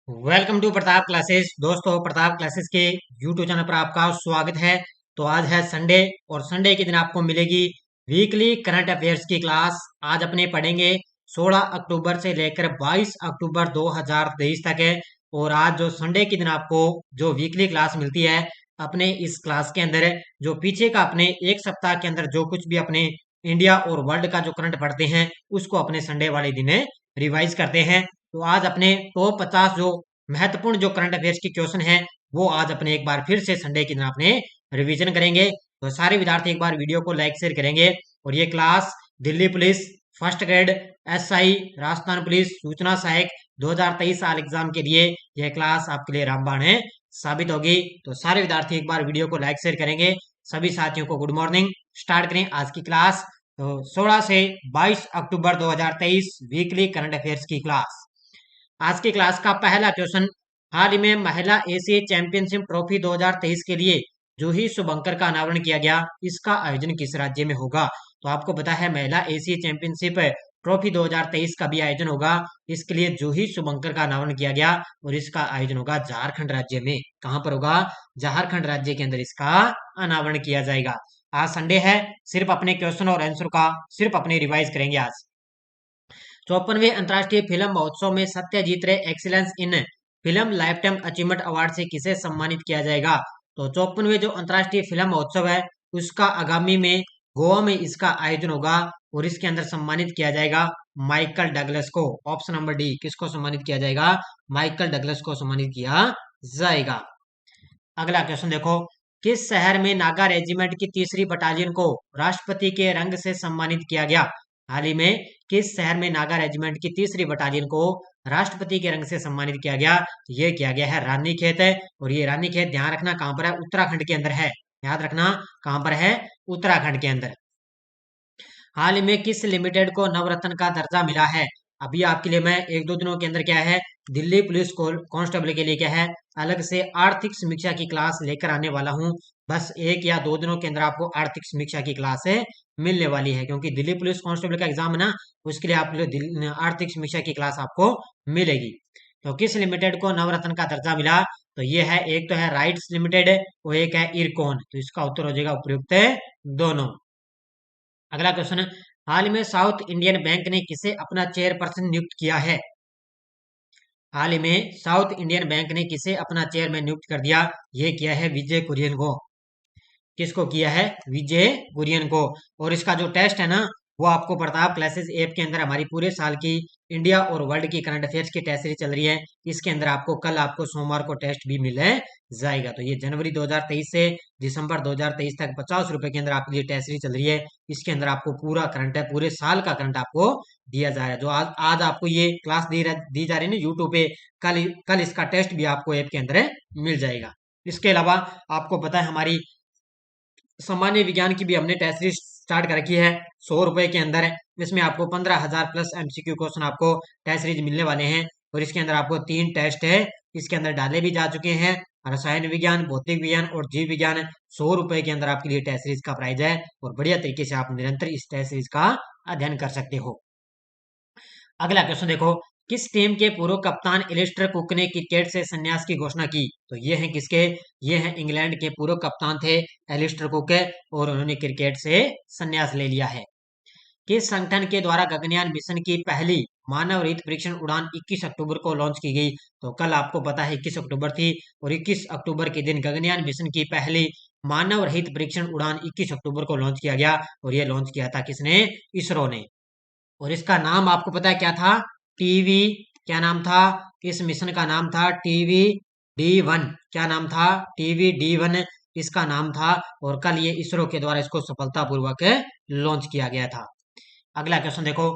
Welcome to Pratap classes. दोस्तों, Pratap classes के YouTube channel पर आपका स्वागत है। तो आज है संडे और संडे के दिन आपको मिलेगी वीकली करंट अफेयर्स की क्लास। आज अपने पढ़ेंगे 16 अक्टूबर से लेकर 22 अक्टूबर 2023 तक है। और आज जो संडे के दिन आपको जो वीकली क्लास मिलती है, अपने इस क्लास के अंदर जो पीछे का अपने एक सप्ताह के अंदर जो कुछ भी अपने इंडिया और वर्ल्ड का जो करंट पढ़ते हैं उसको अपने संडे वाले दिन रिवाइज करते हैं। तो आज अपने टॉप 50 जो महत्वपूर्ण जो करंट अफेयर्स की क्वेश्चन है वो आज अपने एक बार फिर से संडे के दिन अपने रिवीजन करेंगे। तो सारे विद्यार्थी एक बार वीडियो को लाइक शेयर करेंगे। और ये class Delhi police first grade, SI, Rajasthan police सूचना सहायक 2023 साल एग्जाम के लिए यह क्लास आपके लिए रामबाण है साबित होगी। तो सारे विद्यार्थी एक बार वीडियो को लाइक शेयर करेंगे। सभी साथियों को गुड मॉर्निंग। स्टार्ट करें आज की क्लास। तो 16 से 22 अक्टूबर 2023 वीकली करंट अफेयर्स की क्लास। आज की क्लास का पहला क्वेश्चन, हाल ही में महिला एशिया चैंपियनशिप ट्रॉफी 2023 के लिए जूही शुभंकर का अनावरण किया गया, इसका आयोजन किस राज्य में होगा? तो आपको पता है महिला एशिया चैंपियनशिप ट्रॉफी 2023 का भी आयोजन होगा। इसके लिए जूही शुभंकर का अनावरण किया गया और इसका आयोजन होगा झारखंड राज्य में। कहां पर होगा? झारखंड राज्य के अंदर इसका अनावरण किया जाएगा। आज संडे है, सिर्फ अपने क्वेश्चन और आंसर का सिर्फ अपने रिवाइज करेंगे आज। 54वें अंतर्राष्ट्रीय फिल्म महोत्सव में सत्यजीत रे excellence in film life time achievement award से किसे सम्मानित किया जाएगा? तो 54वें जो अंतर्राष्ट्रीय फिल्म महोत्सव है उसका आगामी में गोवा में इसका आयोजन होगा और इसके अंदर सम्मानित किया जाएगा माइकल डगलस को। ऑप्शन नंबर डी, किसको सम्मानित किया जाएगा? माइकल डगलस को सम्मानित किया जाएगा। अगला क्वेश्चन देखो, किस शहर में नागा रेजिमेंट की तीसरी बटालियन को राष्ट्रपति के रंग से सम्मानित किया गया? हाल ही में किस शहर में नागा रेजिमेंट की तीसरी बटालियन को राष्ट्रपति के रंग से सम्मानित किया गया? ये किया गया है रानीखेत है। और ये रानीखेत ध्यान रखना कहां पर है? उत्तराखंड के अंदर है। याद रखना कहां पर है? उत्तराखंड के अंदर। हाल ही में किस लिमिटेड को नवरत्न का दर्जा मिला है? अभी आपके लिए मैं एक दो दिनों के अंदर क्या है, दिल्ली पुलिस कांस्टेबल के लिए क्या है, अलग से आर्थिक समीक्षा की क्लास लेकर आने वाला हूं। बस एक या दो दिनों के अंदर आपको आर्थिक समीक्षा की क्लास है मिलने वाली है, क्योंकि दिल्ली पुलिस कांस्टेबल का एग्जाम है ना, उसके लिए आपके आर्थिक समीक्षा की क्लास आपको मिलेगी। तो किस लिमिटेड को नवरत्न का दर्जा मिला? तो ये है, एक तो है राइट्स लिमिटेड और एक है इरकॉन। तो इसका उत्तर हो जाएगा उपयुक्त है दोनों। अगला क्वेश्चन है, हाल में साउथ इंडियन बैंक ने किसे अपना चेयरपर्सन नियुक्त किया है? हाल ही में साउथ इंडियन बैंक ने किसे अपना चेयरमैन नियुक्त कर दिया? ये किया है विजय कुरियन को। किसको किया है? विजय कुरियन को। और इसका जो टेस्ट है ना, वो आपको प्रताप क्लासेस ऐप के अंदर हमारी पूरे साल की इंडिया और वर्ल्ड की करंट अफेयर्स की टेस्ट सीरीज चल रही है। इसके अंदर आपको कल आपको सोमवार को टेस्ट भी मिल जाएगा। तो ये जनवरी 2023 से दिसंबर 2023 तक 50 रुपए के अंदर आपके लिए टेस्ट सीरीज चल रही है। इसके अंदर आपको पूरा करंट है, पूरे साल का करंट आपको दिया जा रहा है। जो आज आज आपको ये क्लास दी जा रही है ना यूट्यूब पे, कल कल इसका टेस्ट भी आपको ऐप के अंदर मिल जाएगा। इसके अलावा आपको पता है हमारी सामान्य विज्ञान की भी हमने टेस्ट सीरीज स्टार्ट कर रखी है 100 रुपए के अंदर है। इसमें आपको 15,000 प्लस एमसीक्यू क्वेश्चन आपको टेस्ट सीरीज मिलने वाले हैं। और इसके अंदर आपको 3 टेस्ट है, इसके अंदर डाले भी जा चुके हैं। रसायन विज्ञान, भौतिक विज्ञान और जीव विज्ञान। 100 रुपए के अंदर आपके लिए टेस्ट सीरीज का प्राइज है और बढ़िया तरीके से आप निरंतर इस टेस्ट सीरीज का अध्ययन कर सकते हो। अगला क्वेश्चन देखो, किस टीम के पूर्व कप्तान एलिस्टर कुक ने क्रिकेट से संन्यास की घोषणा की? तो ये हैं किसके? ये हैं इंग्लैंड के पूर्व कप्तान थे एलिस्टर कुक और उन्होंने क्रिकेट से संन्यास ले लिया है। किस संगठन के द्वारा गगनयान मिशन की पहली मानव रहित परीक्षण उड़ान 21 अक्टूबर को लॉन्च की गई? तो कल आपको पता है 21 अक्टूबर थी और 21 अक्टूबर के दिन गगनयान मिशन की पहली मानव रहित परीक्षण उड़ान 21 अक्टूबर को लॉन्च किया गया। और यह लॉन्च किया था किसने? इसरो ने। और इसका नाम आपको पता है क्या था? टीवी। क्या नाम था? इस मिशन का नाम था टीवी-D1। क्या नाम था? टीवी-D1 इसका नाम था। और कल ये इसरो के द्वारा इसको सफलतापूर्वक लॉन्च किया गया था। अगला क्वेश्चन देखो,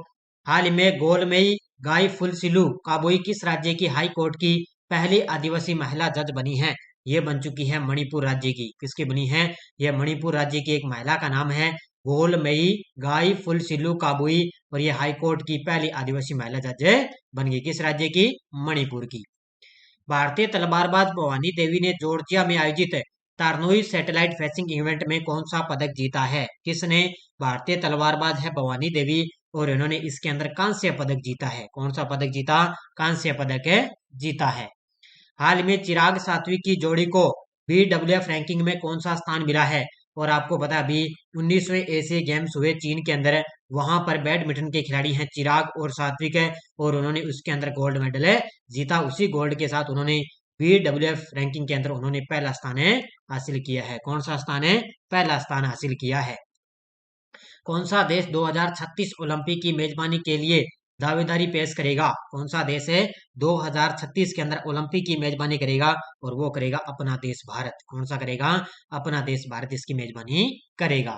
हाल ही में गोलमेई गाई फुलसिलु काबोई किस राज्य की हाई कोर्ट की पहली आदिवासी महिला जज बनी है? ये बन चुकी है मणिपुर राज्य की। किसकी बनी है? यह मणिपुर राज्य की एक महिला का नाम है गोलमेई गाई फुलसिलु काबोई। और ये हाई कोर्ट की पहली आदिवासी महिला जज बन गई। किस राज्य की? मणिपुर की। भारतीय तलवारबाज भवानी देवी ने जॉर्जिया में आयोजित तारनोई सैटेलाइट फेंसिंग इवेंट में कौन सा पदक जीता है? किसने? भारतीय तलवारबाज है भवानी देवी और इन्होंने इसके अंदर कांस्य पदक जीता है। कौन सा पदक जीता? कांस्य पदक है जीता है। हाल में चिराग सात्विक की जोड़ी को BWF रैंकिंग में कौन सा स्थान मिला है? और आपको पता है अभी 19वें एशियाई गेम्स हुए चीन के अंदर, वहां पर बैडमिंटन के खिलाड़ी हैं चिराग और सात्विक है, और उन्होंने उसके अंदर गोल्ड मेडल है जीता। उसी गोल्ड के साथ उन्होंने BWF रैंकिंग के अंदर उन्होंने पहला स्थान है हासिल किया है। कौन सा स्थान है? पहला स्थान हासिल किया है। कौन सा देश 2036 ओलंपिक की मेजबानी के लिए दावेदारी पेश करेगा? कौन सा देश है 2036 के अंदर ओलंपिक की मेजबानी करेगा? और वो करेगा अपना देश भारत। कौन सा करेगा? अपना देश भारत इसकी मेजबानी करेगा।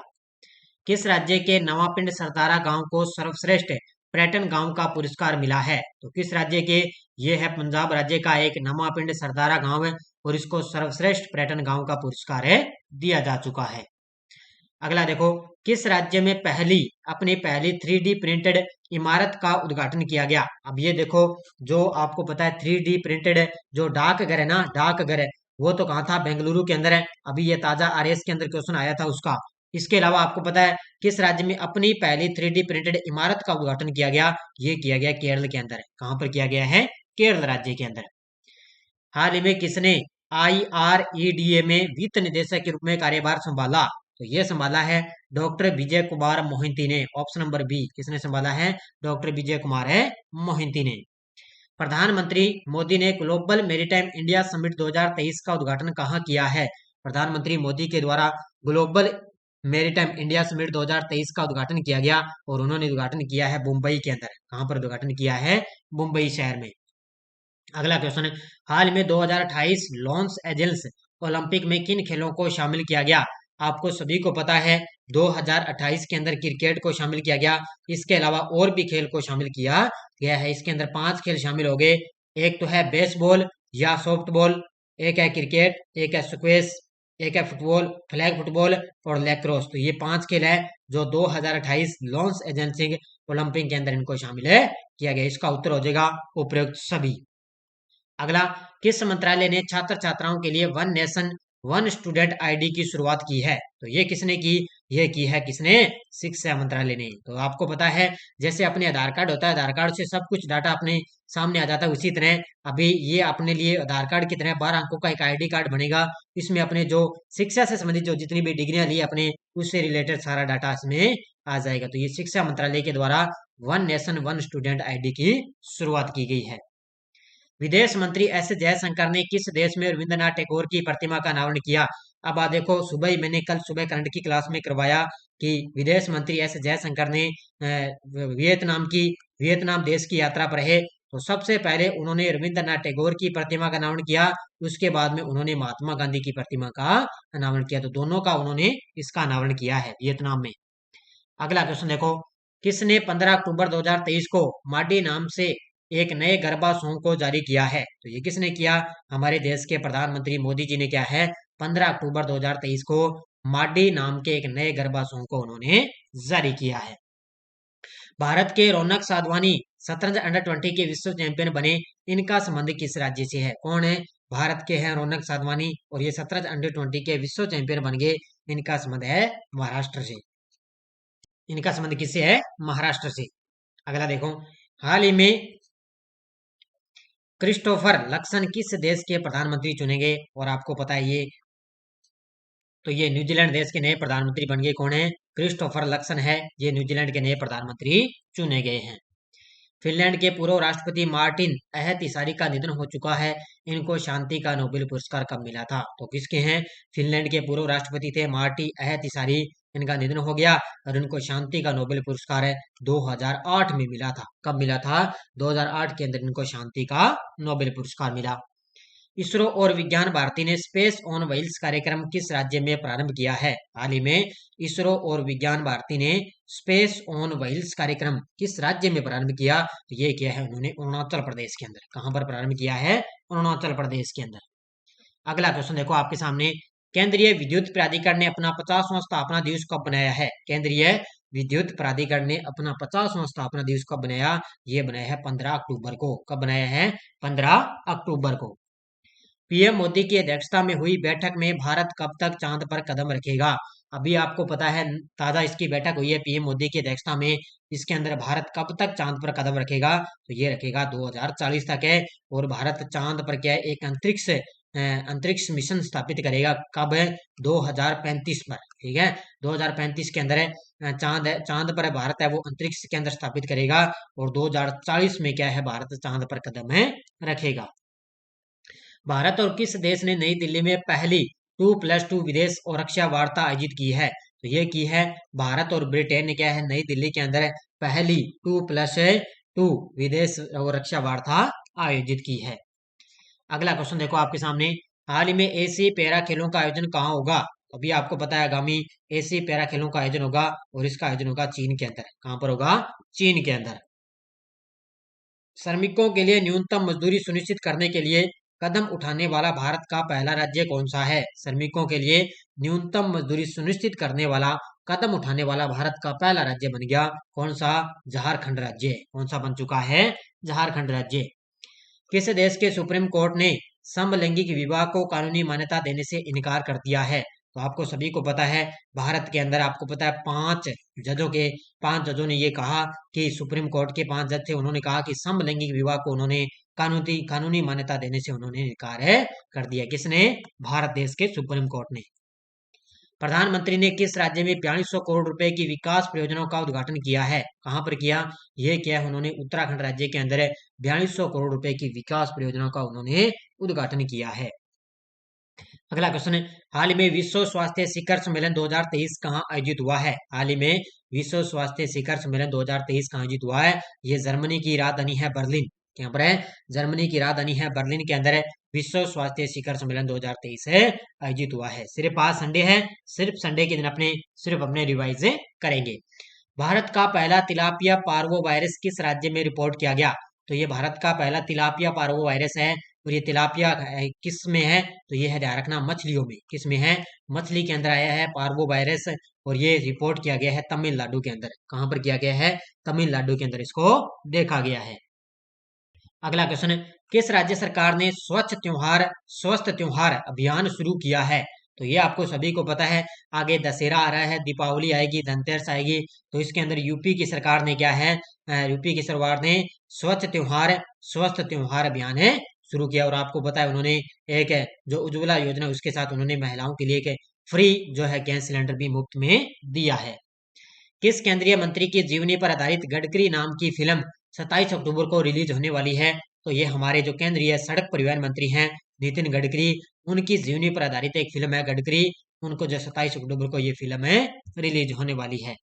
किस राज्य के नवापिंड सरदारा गांव को सर्वश्रेष्ठ पर्यटन गांव का पुरस्कार मिला है? तो किस राज्य के? ये है पंजाब राज्य का एक नवापिंड सरदारा गांव है, और इसको सर्वश्रेष्ठ पर्यटन गांव का पुरस्कार है दिया जा चुका है। अगला देखो, किस राज्य में अपनी पहली 3D प्रिंटेड इमारत का उद्घाटन किया गया? अब ये देखो, जो आपको पता है 3D प्रिंटेड जो डाकघर है ना, डाकघर है, वो तो कहाँ था? बेंगलुरु के अंदर है। अभी ये ताजा आरएस के अंदर क्वेश्चन आया था उसका। इसके अलावा आपको पता है किस राज्य में अपनी पहली 3D प्रिंटेड इमारत का उद्घाटन किया गया? ये किया गया केरल के अंदर। कहाँ पर किया गया है? केरल राज्य के अंदर। हाल ही में किसने IREDA में वित्त निदेशक के रूप में कार्यभार संभाला? तो ये संभाला है डॉक्टर विजय कुमार मोहिंती ने। ऑप्शन नंबर बी, किसने संभाला है? डॉक्टर विजय कुमार है मोहिंती ने। प्रधानमंत्री मोदी ने ग्लोबल मैरीटाइम इंडिया समिट 2023 का उद्घाटन कहाँ किया है? प्रधानमंत्री मोदी के द्वारा ग्लोबल मैरीटाइम इंडिया समिट 2023 का उद्घाटन किया गया, और उन्होंने उद्घाटन किया है मुंबई के अंदर। कहाँ पर उद्घाटन किया है? मुंबई शहर में। अगला क्वेश्चन है, हाल में 2028 लॉस एंजल्स ओलंपिक में किन खेलों को शामिल किया गया? आपको सभी को पता है 2028 के अंदर क्रिकेट को शामिल किया गया। इसके अलावा और भी खेल को शामिल किया गया है। इसके अंदर 5 खेल शामिल हो गए। एक तो है बेसबॉल या सॉफ्टबॉल, एक है क्रिकेट, एक है स्क्वैश, एक है फुटबॉल, फ्लैग फुटबॉल और लैक्रोस। तो ये 5 खेल है जो 2028 लॉस एंजल्स ओलंपिक के अंदर इनको शामिल है किया गया। इसका उत्तर हो जाएगा उपरोक्त सभी। अगला, किस मंत्रालय ने छात्र छात्राओं के लिए one nation one student ID की शुरुआत की है? तो ये किसने की? ये की है किसने? शिक्षा मंत्रालय ने। तो आपको पता है जैसे अपने आधार कार्ड होता है, आधार कार्ड से सब कुछ डाटा अपने सामने आ जाता है, उसी तरह अभी ये अपने लिए आधार कार्ड की तरह 12 अंकों का एक आईडी कार्ड बनेगा। इसमें अपने जो शिक्षा से संबंधित जो जितनी भी डिग्रियां ली अपने, उससे रिलेटेड सारा डाटा इसमें आ जाएगा। तो ये शिक्षा मंत्रालय के द्वारा one nation one student ID की शुरुआत की गई है। विदेश मंत्री एस जयशंकर ने किस देश में रविंद्रनाथ टैगोर की प्रतिमा का अनावरण किया? अब आप देखो, सुबह ही मैंने कल सुबह करंट की क्लास में करवाया कि विदेश मंत्री एस जयशंकर ने वियतनाम देश की यात्रा पर है। तो सबसे पहले उन्होंने रविंद्रनाथ टैगोर की प्रतिमा का अनावरण किया, उसके बाद में उन्होंने महात्मा गांधी की प्रतिमा का अनावरण किया। तो दोनों का उन्होंने इसका अनावरण किया है वियतनाम में। अगला क्वेश्चन देखो, किसने 15 अक्टूबर 2023 को माडी नाम से एक नए गरबा सॉन्ग को जारी किया है? तो ये किसने किया? हमारे देश के प्रधानमंत्री मोदी जी ने क्या है 15 अक्टूबर 2023 को माडी नाम के एक नए गरबा सॉन्ग को उन्होंने जारी किया है। भारत के रौनक साधवानी शतरंज अंडर 20 के विश्व चैंपियन बने, इनका संबंध किस राज्य से है? कौन है? भारत के हैं रौनक साधवानी, और ये शतरंज अंडर 20 के विश्व चैंपियन बन गए। इनका संबंध है महाराष्ट्र से। इनका संबंध किससे है? महाराष्ट्र से। अगला देखो, हाल ही में क्रिस्टोफर लक्सन किस देश के प्रधानमंत्री चुने गए? और आपको पता है ये न्यूजीलैंड देश के नए प्रधानमंत्री बन गए। कौन है? क्रिस्टोफर लक्सन है, ये न्यूजीलैंड के नए प्रधानमंत्री चुने गए हैं। फिनलैंड के पूर्व राष्ट्रपति मार्टिन अहतिसारी का निधन हो चुका है। इनको शांति का नोबेल पुरस्कार कब मिला था? तो किसके हैं? फिनलैंड के पूर्व राष्ट्रपति थे मार्टी अहतिसारी, इनका निधन हो गया, और इनको शांति का नोबेल पुरस्कार है 2008 में मिला था। कब मिला था? 2008 के अंदर इनको शांति का नोबेल पुरस्कार मिला। इसरो और विज्ञान भारती ने स्पेस ऑन व्हील्स कार्यक्रम किस राज्य में प्रारंभ किया है? हाल ही में इसरो और विज्ञान भारती ने स्पेस ऑन व्हील्स कार्यक्रम किस राज्य में प्रारंभ किया? तो ये किया है उन्होंने अरुणाचल प्रदेश के अंदर। कहां पर प्रारंभ किया है? अरुणाचल प्रदेश के अंदर। अगला क्वेश्चन देखो आपके सामने, केंद्रीय विद्युत प्राधिकरण ने अपना 50वां स्थापना दिवस कब बनाया है? केंद्रीय विद्युत प्राधिकरण ने अपना 50वां स्थापना दिवस कब बनाया? ये बनाया है 15 अक्टूबर को। कब बनाया है? 15 अक्टूबर को। पीएम मोदी की अध्यक्षता में हुई बैठक में भारत कब तक चांद पर कदम रखेगा? अभी आपको पता है ताजा इसकी बैठक हुई है पीएम मोदी की अध्यक्षता में। इसके अंदर भारत कब तक चांद पर कदम रखेगा, तो ये रखेगा 2040 तक है। और भारत चांद पर क्या है, एक अंतरिक्ष मिशन स्थापित करेगा। कब है, 2035 पर। ठीक है, 2035 के अंदर है चांद पर भारत है वो अंतरिक्ष के अंदर स्थापित करेगा। और 2040 में क्या है, भारत चांद पर कदम है रखेगा। भारत और किस देश ने नई दिल्ली में पहली 2+2 विदेश और रक्षा वार्ता आयोजित की है, तो ये की है भारत और ब्रिटेन ने क्या है, नई दिल्ली के अंदर पहली 2+2 विदेश और रक्षा वार्ता आयोजित की है। अगला क्वेश्चन देखो आपके सामने, हाल ही में एशियाई पैरा खेलों का आयोजन कहाँ होगा। अभी आपको पता है आगामी एशियाई पैरा खेलों का आयोजन होगा, और इसका आयोजन होगा चीन के अंदर। कहाँ पर होगा, चीन के अंदर। श्रमिकों के लिए न्यूनतम मजदूरी सुनिश्चित करने के लिए कदम उठाने वाला भारत का पहला राज्य कौन सा है। श्रमिकों के लिए न्यूनतम मजदूरी सुनिश्चित करने वाला कदम उठाने वाला भारत का पहला राज्य बन गया कौन सा, झारखंड राज्य। कौन सा बन चुका है, झारखंड राज्य। किस देश के सुप्रीम कोर्ट ने समलैंगिक विवाह को कानूनी मान्यता देने से इनकार कर दिया है, तो आपको सभी को पता है भारत के अंदर आपको पता है पांच जजों ने ये कहा कि सुप्रीम कोर्ट के 5 जज थे, उन्होंने कहा कि समलैंगिक विवाह को उन्होंने कानूनी मान्यता देने से उन्होंने इनकार कर दिया। किसने, भारत देश के सुप्रीम कोर्ट ने। प्रधानमंत्री ने किस राज्य में 4200 करोड़ रुपए की विकास परियोजनाओं का उद्घाटन किया है। कहां पर किया, ये किया उन्होंने उत्तराखंड राज्य के अंदर 4200 करोड़ रुपए की विकास परियोजनाओं का उन्होंने उद्घाटन किया है। अगला क्वेश्चन है, हाल ही में विश्व स्वास्थ्य शिखर सम्मेलन 2023 कहाँ आयोजित हुआ है। हाल ही में विश्व स्वास्थ्य शिखर सम्मेलन 2023 कहाँ आयोजित हुआ है, ये जर्मनी की राजधानी है बर्लिन। यहाँ पर है, जर्मनी की राजधानी है बर्लिन के अंदर है विश्व स्वास्थ्य शिखर सम्मेलन 2023 है आयोजित हुआ है। सिर्फ आज संडे है, सिर्फ संडे के दिन सिर्फ अपने रिवाइज करेंगे। भारत का पहला तिलापिया पार्वो वायरस किस राज्य में रिपोर्ट किया गया, तो ये भारत का पहला तिलापिया पार्वो वायरस है। और ये तिलापिया किस में है, तो ये है, ध्यान रखना, मछलियों में। किस में है, मछली के अंदर आया है पार्वो वायरस। और ये रिपोर्ट किया गया है तमिलनाडु के अंदर। कहां पर किया गया है, तमिलनाडु के अंदर इसको देखा गया है। अगला क्वेश्चन है, किस राज्य सरकार ने स्वस्थ त्योहार अभियान शुरू किया है, तो ये आपको सभी को पता है। आगे दशहरा आ रहा है, दीपावली आएगी, धनतेरस आएगी, तो इसके अंदर यूपी की सरकार ने क्या है, यूपी की सरकार ने स्वस्थ त्योहार अभियान है शुरू किया। और आपको पता है उन्होंने एक जो उज्ज्वला योजना उसके साथ उन्होंने महिलाओं के लिए एक फ्री जो है गैस सिलेंडर भी मुफ्त में दिया है। किस केंद्रीय मंत्री की जीवनी पर आधारित गडकरी नाम की फिल्म 27 अक्टूबर को रिलीज होने वाली है, तो ये हमारे जो केंद्रीय सड़क परिवहन मंत्री हैं नितिन गडकरी, उनकी जीवनी पर आधारित एक फिल्म है गडकरी। उनको जो 27 अक्टूबर को ये फिल्म है रिलीज होने वाली है।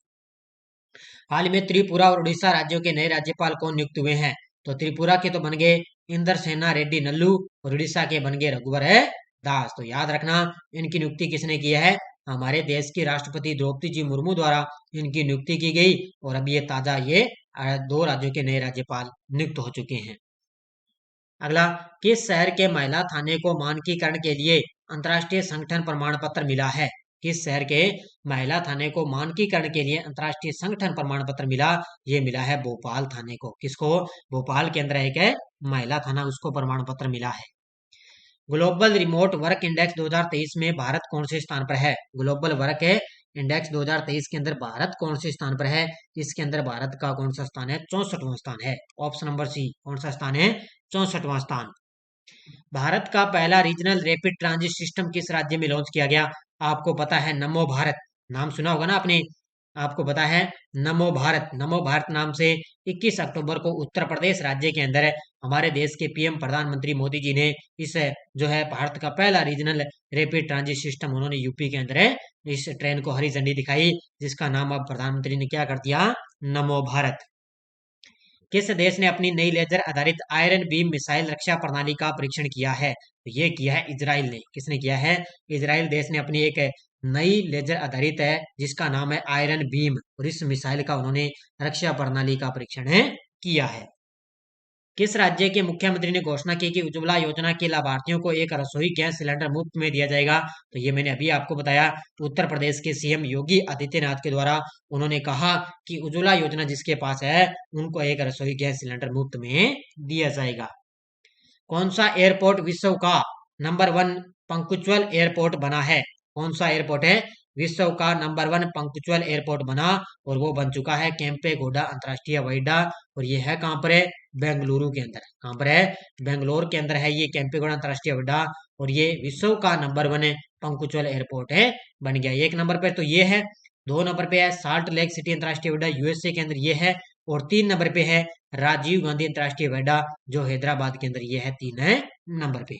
हाल में त्रिपुरा और उड़ीसा राज्यों के नए राज्यपाल कौन नियुक्त हुए हैं, तो त्रिपुरा के तो बन गए इंदर सेना रेड्डी नल्लू, और उड़ीसा के बन गए रघुवर दास। तो याद रखना इनकी नियुक्ति किसने की है, हमारे देश की राष्ट्रपति द्रौपदी जी मुर्मू द्वारा इनकी नियुक्ति की गई। और अभी ये ताजा 2 राज्यों के नए राज्यपाल नियुक्त हो चुके हैं। अगला, किस शहर के महिला थाने को मानकीकरण के लिए अंतर्राष्ट्रीय संगठन प्रमाण पत्र मिला है। किस शहर के महिला थाने को मानकीकरण के लिए अंतर्राष्ट्रीय संगठन प्रमाण पत्र मिला, ये मिला है भोपाल थाने को। किसको, भोपाल के अंदर एक है महिला थाना, उसको प्रमाण पत्र मिला है। ग्लोबल रिमोट वर्क इंडेक्स 2023 में भारत कौन से स्थान पर है। ग्लोबल वर्क इंडेक्स 2023 के अंदर भारत कौन से स्थान पर है, इसके अंदर भारत का कौन सा स्थान है, 64वां स्थान है। ऑप्शन नंबर सी, कौन सा स्थान है, 64वां स्थान। भारत का पहला रीजनल रैपिड ट्रांजिट सिस्टम किस राज्य में लॉन्च किया गया, आपको पता है नमो भारत, नाम सुना होगा ना आपने, आपको पता है नमो भारत नाम से 21 अक्टूबर को उत्तर प्रदेश राज्य के अंदर हमारे देश के पीएम प्रधानमंत्री मोदी जी ने इस जो है भारत का पहला रीजनल रैपिड ट्रांजिट सिस्टम उन्होंने यूपी के अंदर इस ट्रेन को हरी झंडी दिखाई, जिसका नाम अब प्रधानमंत्री ने क्या कर दिया, नमो भारत। किस देश ने अपनी नई लेजर आधारित आयरन बीम मिसाइल रक्षा प्रणाली का परीक्षण किया है, तो ये किया है इजराइल ने। किसने किया है, इजराइल देश ने अपनी एक नई लेजर आधारित है जिसका नाम है आयरन बीम, और इस मिसाइल का उन्होंने रक्षा प्रणाली का परीक्षण किया है। किस राज्य के मुख्यमंत्री ने घोषणा की कि उज्ज्वला योजना के लाभार्थियों को एक रसोई गैस सिलेंडर मुफ्त में दिया जाएगा, तो ये मैंने अभी आपको बताया उत्तर प्रदेश के सीएम योगी आदित्यनाथ के द्वारा उन्होंने कहा कि उज्ज्वला योजना जिसके पास है उनको एक रसोई गैस सिलेंडर मुफ्त में दिया जाएगा। कौन सा एयरपोर्ट विश्व का नंबर 1 पंक्चुअल एयरपोर्ट बना है, कौन सा एयरपोर्ट है विश्व का नंबर 1 पंक्चुअल एयरपोर्ट बना, और वो बन चुका है केम्पेगौड़ा अंतर्राष्ट्रीय हवाई अड्डा। और ये है कहाँ पर है? बेंगलुरु के अंदर। कहाँ पर है? बेंगलोर के अंदर है ये केम्पेगौड़ा अंतर्राष्ट्रीय हवाई अड्डा, और ये विश्व का नंबर 1 पंक्चुअल एयरपोर्ट है, बन गया। एक नंबर पे तो ये है, 2 नंबर पे है साल्ट लेक सिटी अंतर्राष्ट्रीय हवाई अड्डा यूएसए के अंदर ये है, और 3 नंबर पे है राजीव गांधी अंतर्राष्ट्रीय हवाई अड्डा जो हैदराबाद के अंदर ये है 3 नंबर पे।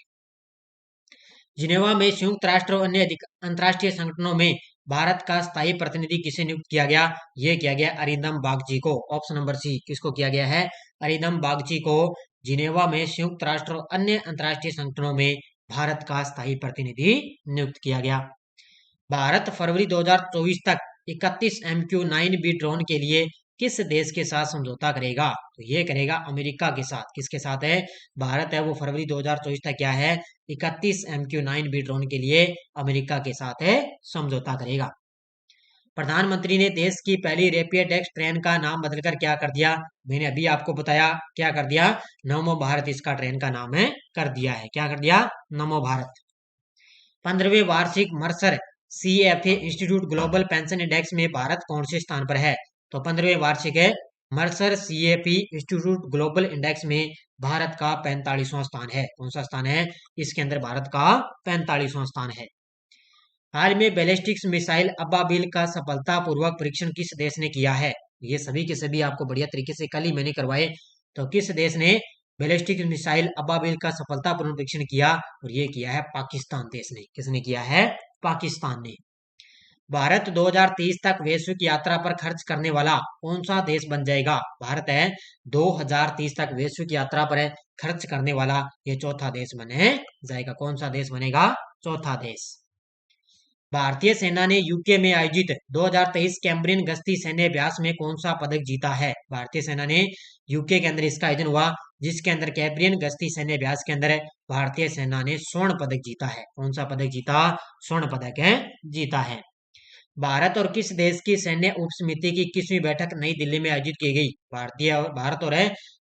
जिनेवा में संयुक्त राष्ट्र और अन्य अंतर्राष्ट्रीय संगठनों में भारत का स्थायी प्रतिनिधि किसे नियुक्त किया गया? ये किया गया अरिंदम बागची को। ऑप्शन नंबर सी, किसको किया गया है? अरिंदम बागची को जिनेवा में संयुक्त राष्ट्र और अन्य अंतर्राष्ट्रीय संगठनों में भारत का स्थायी प्रतिनिधि नियुक्त किया गया। भारत फरवरी 2024 तक 31 MQ-9B ड्रोन के लिए किस देश के साथ समझौता करेगा? तो ये करेगा अमेरिका के साथ। किसके साथ है? भारत है वो फरवरी 2024 तक क्या है? 31 MQ-9B ड्रोन के लिए अमेरिका के साथ है समझौता करेगा। प्रधानमंत्री ने देश की पहली रैपिड एक्स ट्रेन का नाम बदलकर क्या कर दिया? मैंने अभी आपको बताया क्या कर दिया, नमो भारत इसका ट्रेन का नाम है कर दिया है। क्या कर दिया? नमो भारत। 15वें वार्षिक Mercer CFA institute global pension index में भारत कौन से स्थान पर है? तो 15वें वार्षिक है Mercer CFP institute global index में भारत का 45वां स्थान है। कौन सा स्थान है? इसके अंदर भारत का 45वां स्थान है। हाल में बैलिस्टिक्स मिसाइल अब्बाबिल का सफलतापूर्वक परीक्षण किस देश ने किया है? ये सभी के सभी आपको बढ़िया तरीके से कल ही मैंने करवाए। तो किस देश ने बैलिस्टिक मिसाइल अब्बाबिल का सफलतापूर्वक परीक्षण किया? और ये किया है पाकिस्तान देश ने। किसने किया है? पाकिस्तान ने। भारत 2030 तक वैश्विक यात्रा पर खर्च करने वाला कौन सा देश बन जाएगा? भारत है 2030 तक वैश्विक यात्रा पर खर्च करने वाला ये चौथा देश बने जाएगा। कौन सा देश बनेगा? चौथा देश। भारतीय सेना ने यूके में आयोजित 2023 कैम्ब्रियन गश्ती सैन्य अभ्यास में कौन सा पदक जीता है? भारतीय सेना ने यूके के अंदर इसका आयोजन हुआ, जिसके अंदर कैम्ब्रियन गश्ती सैन्य अभ्यास के अंदर भारतीय सेना ने स्वर्ण पदक जीता है। कौन सा पदक जीता? स्वर्ण पदक है जीता है। भारत और किस देश की सैन्य उप समिति की 21वीं बैठक नई दिल्ली में आयोजित की गई? भारत और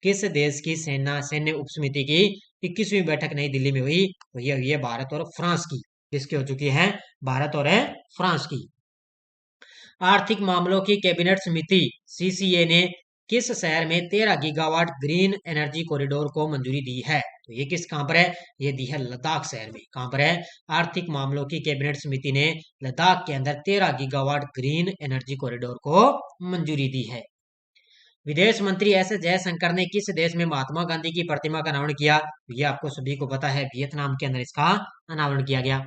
किस देश की सैन्य उप समिति की 21वीं बैठक नई दिल्ली में हुई? तो ये हुई है भारत और फ्रांस की। किसकी हो चुकी है? भारत और फ्रांस की। आर्थिक मामलों की कैबिनेट समिति CCA ने किस शहर में 13 गीगावाट ग्रीन एनर्जी कॉरिडोर को मंजूरी दी है? तो ये किस कहां पर है? ये दी है लद्दाख शहर में। कहां पर है? आर्थिक मामलों की कैबिनेट समिति ने लद्दाख के अंदर 13 गीगावाट ग्रीन एनर्जी कॉरिडोर को मंजूरी दी है। विदेश मंत्री S जयशंकर ने किस देश में महात्मा गांधी की प्रतिमा का अनावरण किया? ये आपको सभी को पता है, वियतनाम के अंदर इसका अनावरण किया गया।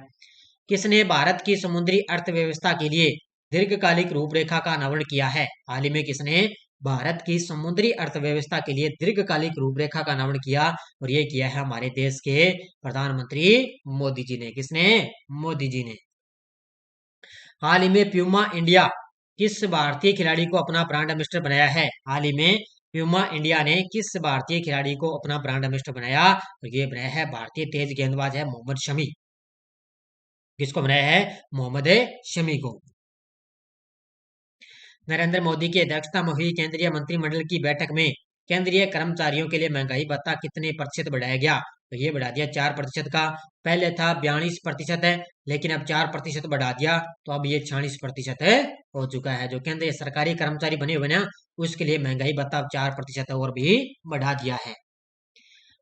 किसने भारत की समुद्री अर्थव्यवस्था के लिए दीर्घकालिक रूपरेखा का अनावरण किया है? हाल ही में किसने भारत की समुद्री अर्थव्यवस्था के लिए दीर्घकालिक रूपरेखा का अनावरण किया? और ये किया है हमारे देश के प्रधानमंत्री मोदी जी ने। किसने? मोदी जी ने। हाल ही में प्यूमा इंडिया किस भारतीय खिलाड़ी को अपना ब्रांड एम्बेसडर बनाया है? हाल ही में प्यूमा इंडिया ने किस भारतीय खिलाड़ी को अपना ब्रांड एम्बेसडर बनाया? और ये बनाया है भारतीय तेज गेंदबाज है मोहम्मद शमी। किसको बनाया है? मोहम्मद शमी को। नरेंद्र मोदी की अध्यक्षता में हुई केंद्रीय मंत्रिमंडल की बैठक में केंद्रीय कर्मचारियों के लिए महंगाई भत्ता कितने प्रतिशत बढ़ाया गया? तो ये बढ़ा दिया 4% का। पहले था 42% है, लेकिन अब 4% बढ़ा दिया, तो अब ये 46% है हो चुका है। जो केंद्रीय सरकारी कर्मचारी बने हुए ना, उसके लिए महंगाई भत्ता अब 4% और भी बढ़ा दिया है।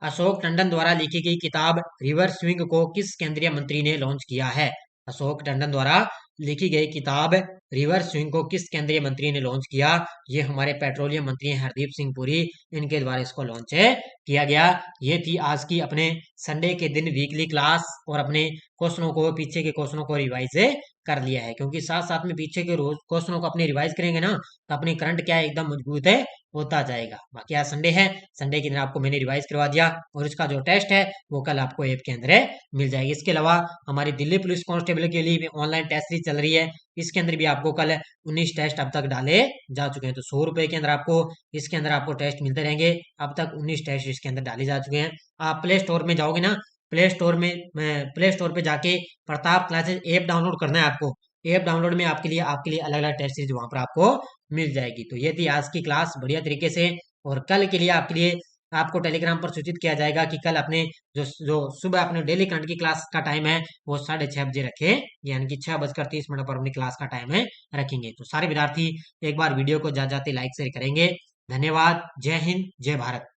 अशोक टंडन द्वारा लिखी गई किताब रिवर स्विंग को किस केंद्रीय मंत्री ने लॉन्च किया है? अशोक टंडन द्वारा लिखी गई किताब रिवर स्विंग को किस केंद्रीय मंत्री ने लॉन्च किया? ये हमारे पेट्रोलियम मंत्री हैं हरदीप सिंह पुरी, इनके द्वारा इसको लॉन्च किया गया। ये थी आज की अपने संडे के दिन वीकली क्लास, और अपने क्वेश्चनों को, पीछे के क्वेश्चनों को रिवाइज कर लिया है, क्योंकि साथ साथ में पीछे के रोज क्वेश्चनों को अपने रिवाइज करेंगे ना, तो अपनी करंट क्या है एकदम मजबूत है होता जाएगा। बाकी आज संडे है, संडे के दिन आपको मैंने रिवाइज करवा दिया, और इसका जो टेस्ट है वो कल आपको ऐप के अंदर मिल जाएगी। इसके अलावा हमारी दिल्ली पुलिस कांस्टेबल के लिए भी ऑनलाइन टेस्ट सीरीज चल रही है, इसके अंदर भी आपको कल 19 टेस्ट अब तक डाले जा चुके हैं। तो 100 रुपए के अंदर आपको इसके अंदर आपको टेस्ट मिलते रहेंगे। अब तक 19 टेस्ट इसके अंदर डाले जा चुके हैं। आप प्ले स्टोर में जाओगे ना, प्ले स्टोर पे जाके प्रताप क्लासेस ऐप डाउनलोड करना है आपको। ऐप डाउनलोड में आपके लिए अलग अलग टेस्ट सीरीज वहां पर आपको मिल जाएगी। तो ये थी आज की क्लास बढ़िया तरीके से, और कल के लिए आपके लिए आपको टेलीग्राम पर सूचित किया जाएगा कि कल अपने जो जो सुबह अपने डेली करंट की क्लास का टाइम है वो 6:30 बजे रखे, यानी कि 6:30 पर अपनी क्लास का टाइम है रखेंगे। तो सारे विद्यार्थी एक बार वीडियो को जाते लाइक शेयर करेंगे। धन्यवाद। जय हिंद, जय भारत।